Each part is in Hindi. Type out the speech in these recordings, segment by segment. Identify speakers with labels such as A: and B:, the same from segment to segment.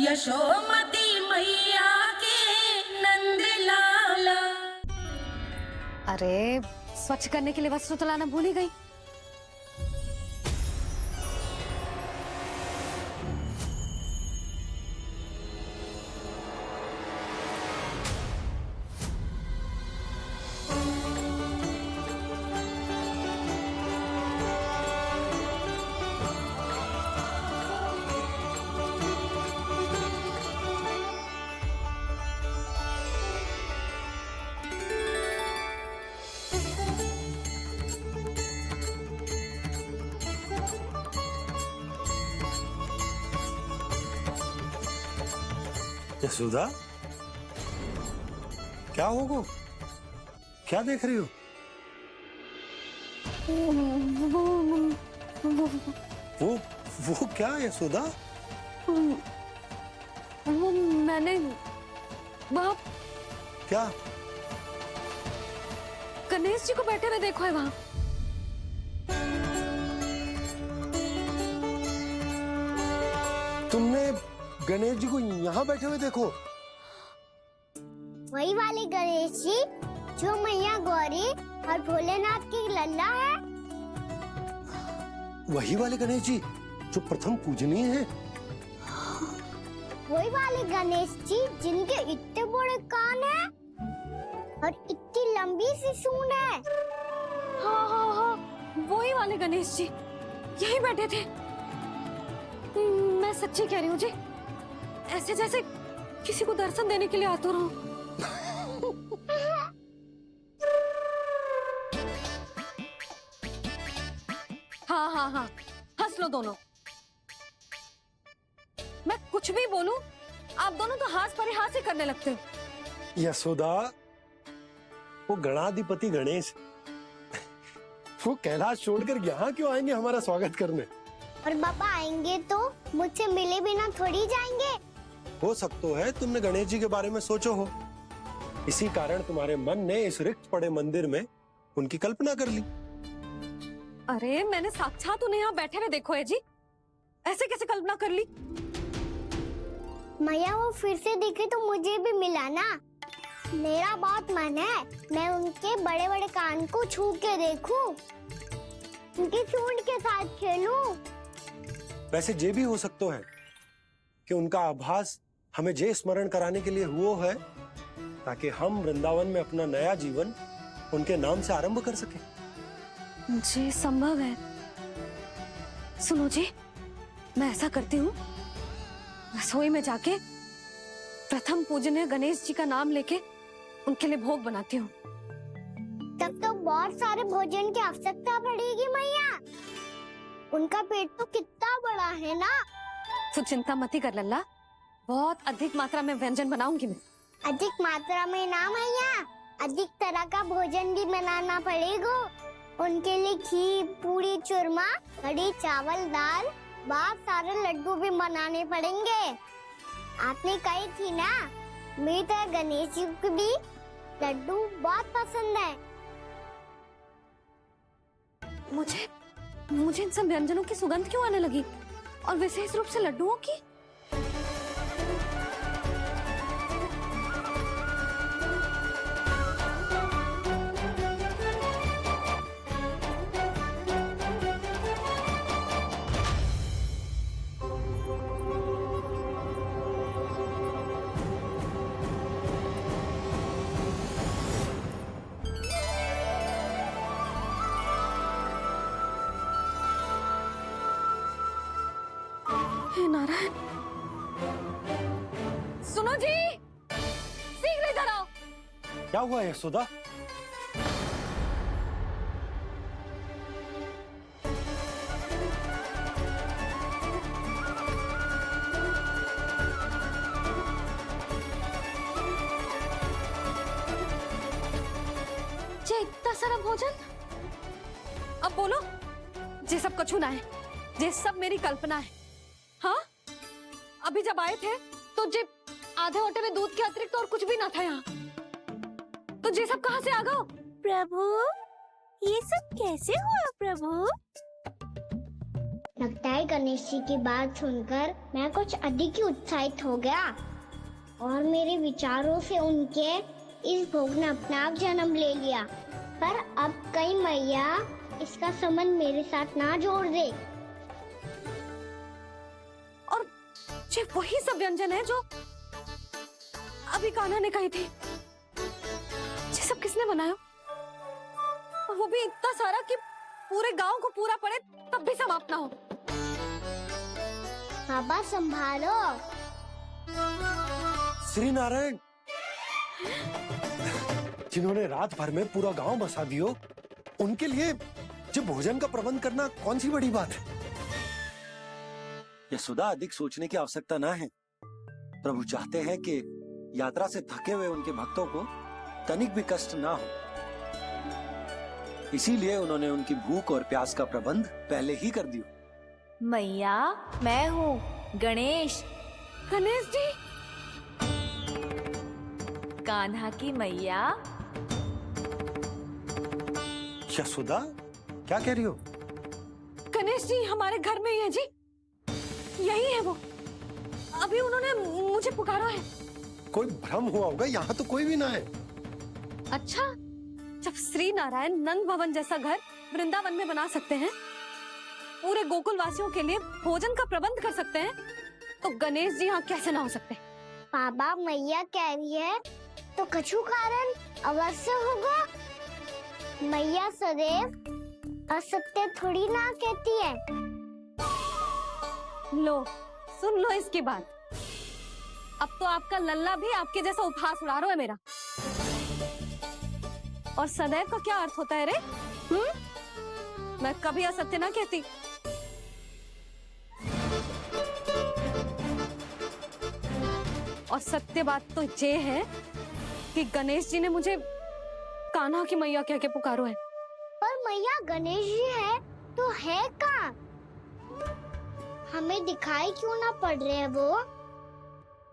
A: यशोमती मैया के नंद लाला।
B: अरे स्वच्छ करने के लिए वस्त्र तो लाना भूल ही गई।
C: यशोदा, क्या होगा? क्या देख रही हो? वो क्या यशोदा?
B: वो मैंने वहाँ
C: क्या?
B: गणेश जी को बैठे हुए देखो है वहाँ।
C: तुमने गणेश जी को यहाँ बैठे हुए देखो?
D: वही वाले गणेश जी जो मैया गौरी और भोलेनाथ की लल्ला है।
C: वही वाले गणेश जी जो प्रथम पूजनीय है।
D: वही वाले गणेश जी जिनके इतने बड़े कान हैं और इतनी लंबी सी सूंड है।
B: हाँ हाँ हाँ, वही वाले गणेश जी यही बैठे थे। मैं सच्ची कह रही हूँ जी, ऐसे जैसे किसी को दर्शन देने के लिए आतुर हूँ। हाँ हाँ हाँ, हंस लो दोनों। मैं कुछ भी बोलूं, आप दोनों तो हाथ परिहास ही करने लगते हो।
C: यशोदा, वो गणाधिपति गणेश वो कैलाश छोड़कर यहाँ क्यों आएंगे हमारा स्वागत करने?
D: और पापा आएंगे तो मुझसे मिले बिना थोड़ी जाएंगे।
C: हो सकता है तुमने गणेश जी के बारे में सोचो हो, इसी कारण तुम्हारे मन ने इस रिक्त पड़े मंदिर में उनकी कल्पना कर ली।
B: अरे मैंने साक्षात उन्हें यहाँ बैठे हुए देखो है जी, ऐसे कैसे कल्पना कर ली?
D: मैया वो फिर से दिखे तो मुझे भी मिला ना। मेरा बहुत मन है मैं उनके बड़े बड़े कान को छू के देखूं, उनकी सूंड के साथ खेलूं।
C: वैसे ये भी हो सकता है कि उनका आभास हमें जे स्मरण कराने के लिए हुआ है ताकि हम वृंदावन में अपना नया जीवन उनके नाम से आरंभ कर सके।
B: जी संभव है। सुनो जी, मैं ऐसा करती हूँ, रसोई में जाके प्रथम पूजनीय गणेश जी का नाम लेके उनके लिए भोग बनाती हूँ।
D: तब तो बहुत सारे भोजन की आवश्यकता पड़ेगी मैया। उनका पेट तो कितना बड़ा है ना।
B: तू चिंता मत ही कर लल्ला, बहुत अधिक मात्रा में व्यंजन बनाऊंगी मैं।
D: अधिक मात्रा में ना मैया, अधिक तरह का भोजन भी बनाना पड़ेगा। उनके लिए खीर, पूरी, चूरमा, कढ़ी, चावल, दाल, बहुत सारे लड्डू भी बनाने पड़ेंगे। आपने कही थी ना, मेरी तरह गणेश जी को भी लड्डू बहुत पसंद है।
B: मुझे इन सब व्यंजनों की सुगंध क्यों आने लगी, और विशेष रूप से लड्डुओं की? हे नारायण, सुनो जी, शीघ्र इधर आओ।
C: क्या हुआ यशोदा?
B: जे इतना सारा भोजन, अब बोलो, जे सब कछु ना है, जे सब मेरी कल्पना है। हाँ, अभी जब आए थे तो जे आधे ओटे में दूध के अतिरिक्त और कुछ भी ना था यहाँ, तो जे सब कहाँ से आ गए?
D: प्रभु, ये सब कैसे हुआ प्रभु? लगता है गणेश जी की बात सुनकर मैं कुछ अधिक ही उत्साहित हो गया और मेरे विचारों से उनके इस भोग ने अपना आप जन्म ले लिया। पर अब कहीं मैया इसका संबंध मेरे साथ ना जोड़ दे।
B: और ये वही सब व्यंजन है जो अभी कान्हा ने कही थी। ये सब किसने बनाया? और वो भी इतना सारा कि पूरे गांव को पूरा पड़े तब भी समाप्त ना हो।
D: बाबा संभालो।
C: श्री नारायण, जिन्होंने रात भर में पूरा गांव बसा दियो, उनके लिए जो भोजन का प्रबंध करना कौन सी बड़ी बात है। यशोदा, अधिक सोचने की आवश्यकता ना है। प्रभु चाहते हैं कि यात्रा से थके हुए उनके भक्तों को तनिक भी कष्ट ना हो, इसीलिए उन्होंने उनकी भूख और प्यास का प्रबंध पहले ही कर दिया।
A: मैया, मैं हूँ गणेश।
B: गणेश जी,
A: कान्हा की मैया।
C: यशोदा, क्या कह रही हो?
B: गणेश जी हमारे घर में ही है जी, यही है वो। अभी उन्होंने मुझे पुकारा है।
C: कोई भ्रम हुआ होगा, यहाँ तो कोई भी ना है।
B: अच्छा, जब श्री नारायण नंद भवन जैसा घर वृंदावन में बना सकते हैं, पूरे गोकुल वासियों के लिए भोजन का प्रबंध कर सकते हैं, तो गणेश जी यहाँ कैसे ना हो सकते?
D: बाबा, मैया कह रही है तो कछु कारण अवश्य होगा। मैया सदैव असत्य थोड़ी ना कहती है।
B: लो, सुन लो इसकी बात। अब तो आपका लल्ला भी आपके जैसा उपहास उड़ा रहा है मेरा। और सदैव का क्या अर्थ होता है रे? मैं कभी असत्य ना कहती। और सत्य बात तो ये है कि गणेश जी ने मुझे कान्हा की मैया कह के पुकारो है।
D: पर मैया, गणेश जी है तो है कहाँ? हमें दिखाई क्यों ना पड़ रहे हैं वो?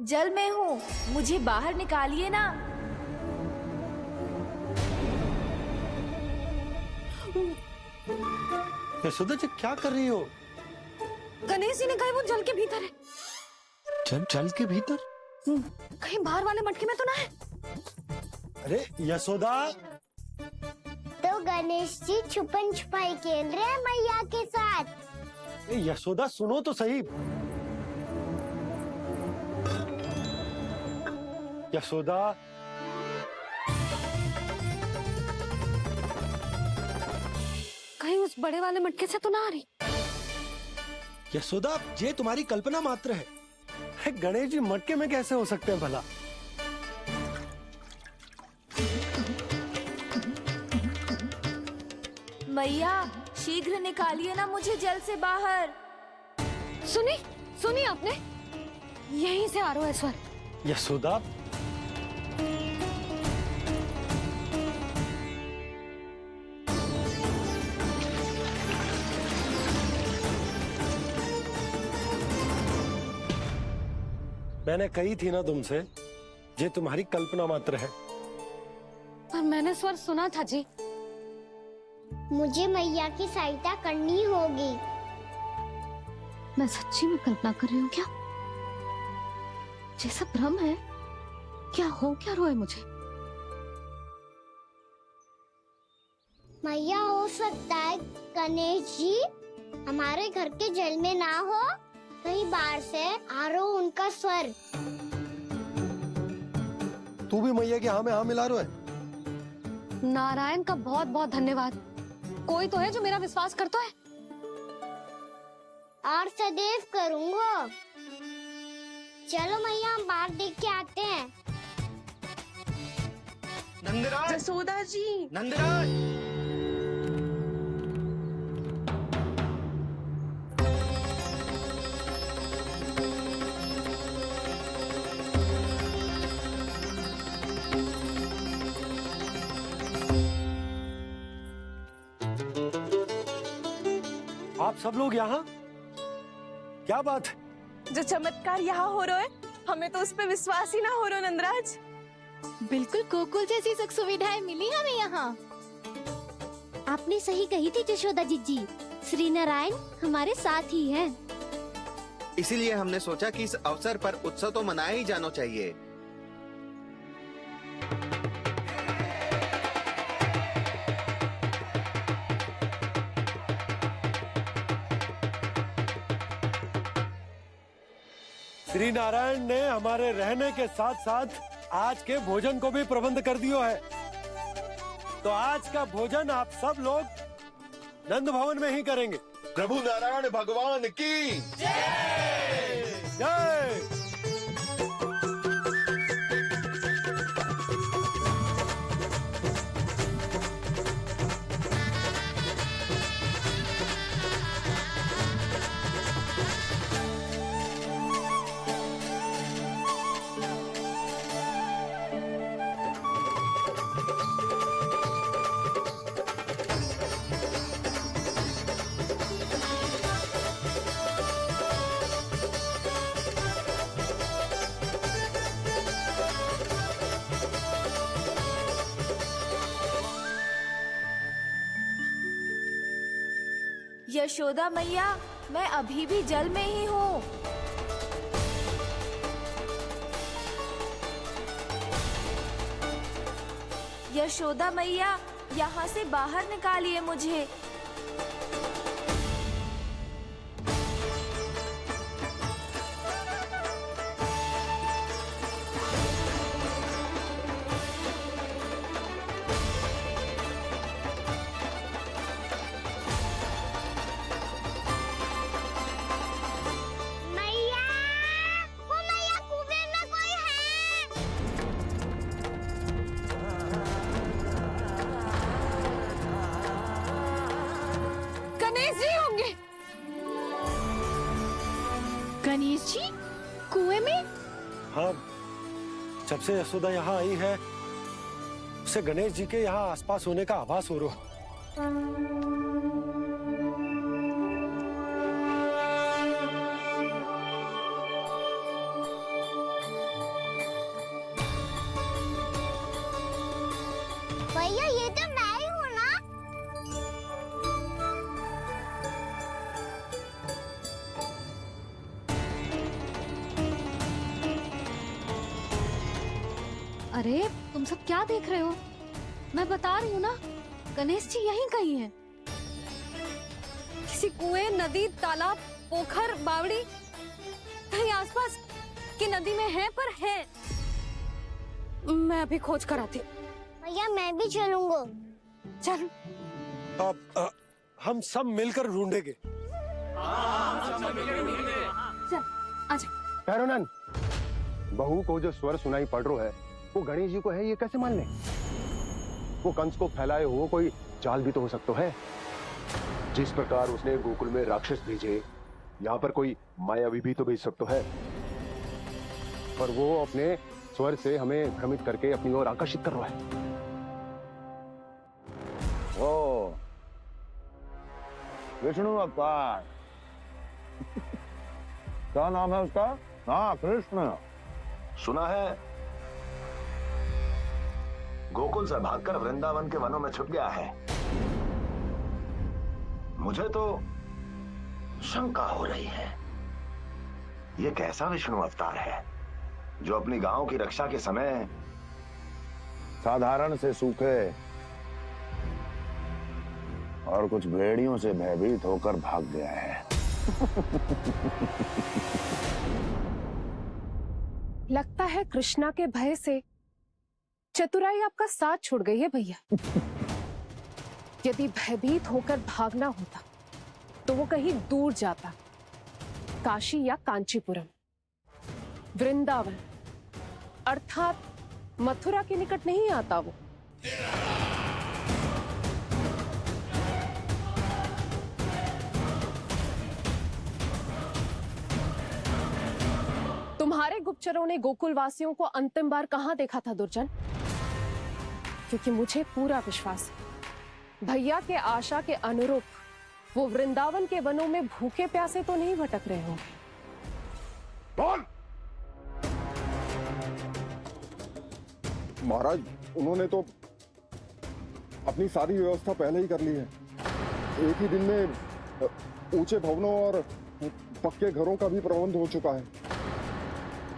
A: जल में हूँ, मुझे बाहर निकालिए ना।
C: यशोदा जी, क्या कर रही हो?
B: गणेश जी ने कहा वो जल के भीतर है।
C: जल के भीतर?
B: कहीं बाहर वाले मटके में तो ना है?
C: अरे यशोदा!
D: तो गणेश जी छुपन छुपाई खेल रहे हैं मैया के साथ।
C: यशोदा, सुनो तो सही। यशोदा,
B: कहीं उस बड़े वाले मटके से तो ना आ रही?
C: यशोदा, ये तुम्हारी कल्पना मात्र है। गणेश जी मटके में कैसे हो सकते हैं भला?
A: मैया, शीघ्र निकालिए ना मुझे जल से बाहर।
B: सुनी आपने? यहीं से आ रहा है स्वर।
C: यशोदा, मैंने कही थी ना तुमसे, ये तुम्हारी कल्पना मात्र है।
B: पर मैंने स्वर सुना था जी।
D: मुझे मैया की सहायता करनी होगी।
B: मैं सच्ची में कल्पना कर रही हूँ क्या? जैसा भ्रम है, क्या हो क्या रहा है मुझे?
D: मैया, हो सकता है गणेश जी हमारे घर के जल में ना हो, कहीं बाहर से आ रहा हो उनका स्वर।
C: तू भी मैया के हाँ में हाँ मिला रहा है।
B: नारायण का बहुत बहुत धन्यवाद। कोई तो है जो मेरा विश्वास करता है।
D: और सदैव करूँगा। चलो मैया, हम बाहर देख के आते हैं।
E: नंदराज!
A: जसोदा जी,
E: नंदराज!
C: आप सब लोग यहाँ? क्या बात है?
A: जो चमत्कार यहाँ हो रहा है, हमें तो उस पे विश्वास ही ना हो रहा नंदराज।
F: बिल्कुल गोकुल जैसी सुख सुविधाएं मिली हमें यहाँ। आपने सही कही थी यशोदा जी।
D: श्री नारायण हमारे साथ ही हैं।
E: इसीलिए हमने सोचा कि इस अवसर पर उत्सव तो मनाया ही जाना चाहिए।
C: श्री नारायण ने हमारे रहने के साथ साथ आज के भोजन को भी प्रबंध कर दियो है। तो आज का भोजन आप सब लोग नंद भवन में ही करेंगे।
G: प्रभु नारायण भगवान की
C: जय।
A: यशोदा मैया, मैं अभी भी जल में ही हूँ। यशोदा मैया, यहाँ से बाहर निकालिए मुझे।
D: मैया, वो मैया कुएं में कोई है।
B: गणेश जी होंगे।
F: गणेश जी कुएं में?
C: हाँ, जब से यशोदा यहाँ आई है उसे गणेश जी के यहाँ आसपास होने का आभास हो रहा है।
D: भैया ये तो मैं ही हूँ ना।
B: अरे तुम सब क्या देख रहे हो? मैं बता रही हूँ ना, गणेश जी यहीं कहीं हैं। किसी कुएं, नदी, तालाब, पोखर, बावड़ी कहीं आसपास की नदी में है, पर है। मैं अभी खोज कर आती हूँ।
D: भैया मैं भी चलूंगा।
B: चल।
C: अब हम सब मिलकर ढूंढेंगे।
B: चल आजा।
G: पैरोनन, बहू को जो स्वर सुनाई पड़ रहा है वो गणेश जी को है, ये कैसे मान ले? वो कंस को फैलाए हुए कोई चाल भी तो हो सकता है। जिस प्रकार उसने गोकुल में राक्षस भेजे, यहाँ पर कोई मायावी भी तो भेज सकता है। पर वो अपने स्वर से हमें भ्रमित करके अपनी ओर आकर्षित कर रहा है। ओ, विष्णु अवतार। क्या नाम है उसका? हाँ, कृष्ण।
H: सुना है गोकुल से भागकर वृंदावन के वनों में छुप गया है। मुझे तो शंका हो रही है, ये कैसा विष्णु अवतार है जो अपनी गांव की रक्षा के समय
G: साधारण से सूखे और कुछ भेड़ियों से भयभीत होकर भाग गया है।
I: लगता है कृष्णा के भय से चतुराई आपका साथ छोड़ गई है भैया। यदि भयभीत होकर भागना होता तो वो कहीं दूर जाता, काशी या कांचीपुरम, वृंदावन अर्थात मथुरा के निकट नहीं आता वो। तुम्हारे गुप्तचरों ने गोकुल वासियों को अंतिम बार कहां देखा था दुर्जन? क्योंकि मुझे पूरा विश्वास है भैया के आशा के अनुरूप वो वृंदावन के वनों में भूखे प्यासे तो नहीं भटक रहे होंगे।
G: बोल!
J: महाराज, उन्होंने तो अपनी सारी व्यवस्था पहले ही कर ली है। एक ही दिन में
G: ऊंचे भवनों और पक्के घरों का भी प्रबंध हो चुका है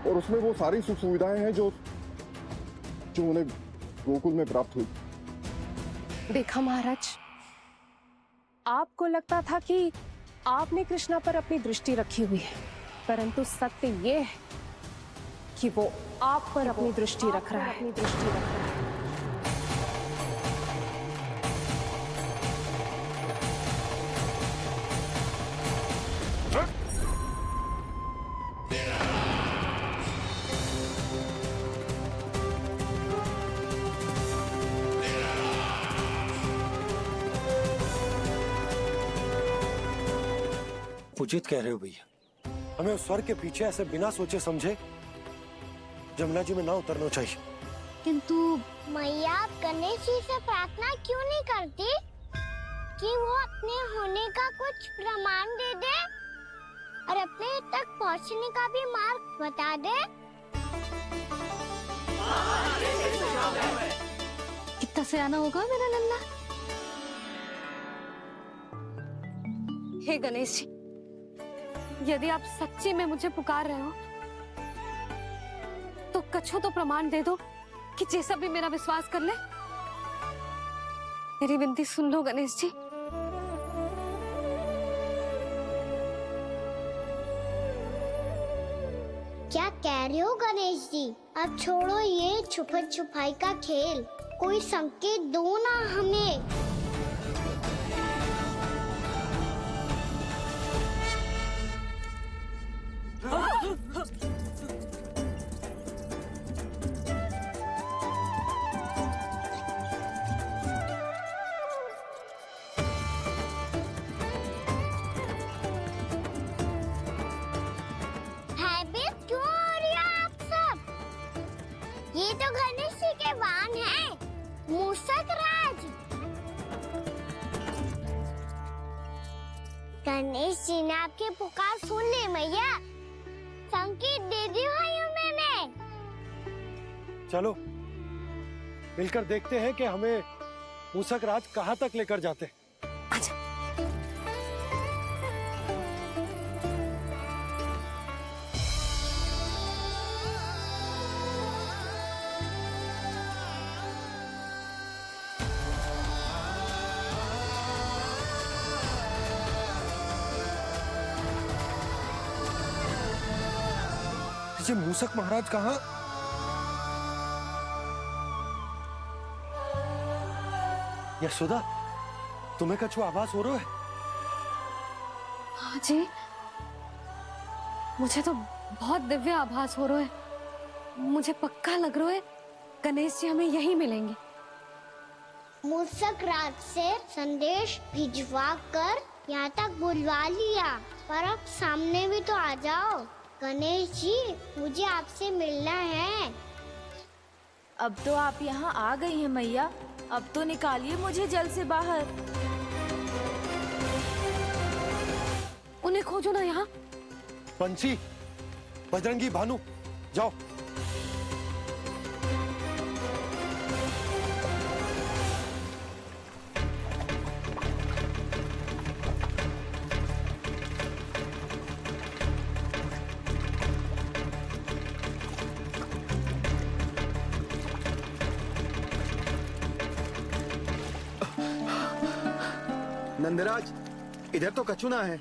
G: और उसमें वो सारी सुख सुविधाएं हैं जो उन्हें गोकुल में प्राप्त हुई।
I: देखा महाराज, आपको लगता था कि आपने कृष्णा पर अपनी दृष्टि रखी हुई है, परंतु सत्य ये है कि वो आप पर अपनी दृष्टि रख रहा है।
C: उचित कह रहे हो भैया, हमें उस स्वर्ग के पीछे ऐसे बिना सोचे समझे जमुना जी में ना उतरना चाहिए।
B: किंतु
D: मैया, आप गणेश जी से प्रार्थना क्यों नहीं करती कि वो अपने होने का कुछ प्रमाण दे दे और अपने तक पहुंचने का भी मार्ग बता दे?
B: कितना सयाना होगा मेरा लल्ला। हे गणेश जी, यदि आप सच्ची में मुझे पुकार रहे हो तो कछु तो प्रमाण दे दो कि जैसा भी मेरा विश्वास कर ले। मेरी विनती सुन लो गणेश जी।
D: क्या कह रहे हो गणेश जी? अब छोड़ो ये छुपन छुपाई का खेल, कोई संकेत दो ना हमें। भयभीत क्यों हो रही हो आप सब? ये तो गणेश जी के वाहन हैं, मूषक राज। गणेश जी ने आपकी पुकार सुन ली मैया, संकेत दे दी है मैंने।
C: चलो मिलकर देखते हैं कि हमें मूषक राज कहाँ तक लेकर जाते हैं। ये मूषक महाराज कहाँ? यशोदा, तुम्हें कछु आभास हो रहा है?
B: हाँ जी, मुझे तो बहुत दिव्य आभास हो रहा है। मुझे पक्का लग रहा है गणेश जी हमें यहीं मिलेंगे।
D: मूषक राज से संदेश भिजवा कर यहाँ तक बुलवा लिया, पर अब सामने भी तो आ जाओ। गणेश जी, मुझे आपसे मिलना है।
J: अब तो आप यहाँ आ गई हैं मैया, अब तो निकालिए मुझे जल से बाहर।
B: उन्हें खोजो ना यहाँ।
C: पंछी, बजरंगी, भानु, जाओ।
E: नंदराज, इधर तो कछुना है।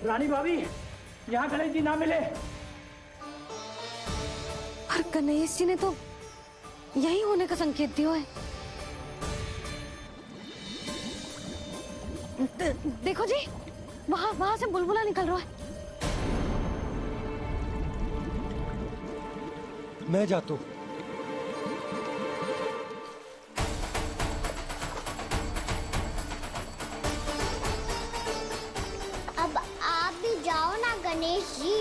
K: रानी भाभी, यहाँ गणेश जी ना मिले।
B: पर गणेश जी ने तो यही होने का संकेत दिया है। देखो जी, वहां से बुलबुला निकल रहा है।
C: मैं जाता हूँ।
D: अब आप भी जाओ ना गणेश जी।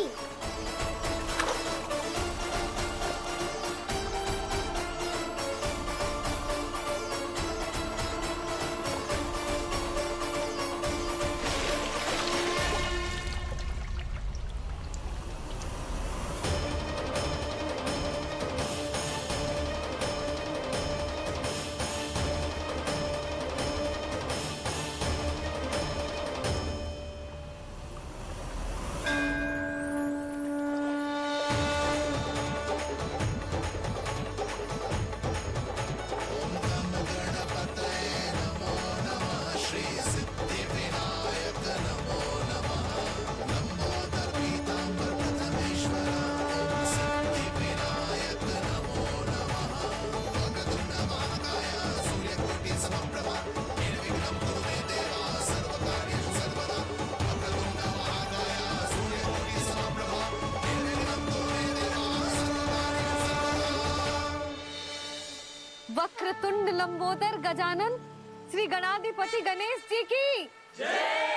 B: वक्रतुंड लंबोदर गजानन श्री गणाधिपति गणेश जी की जय।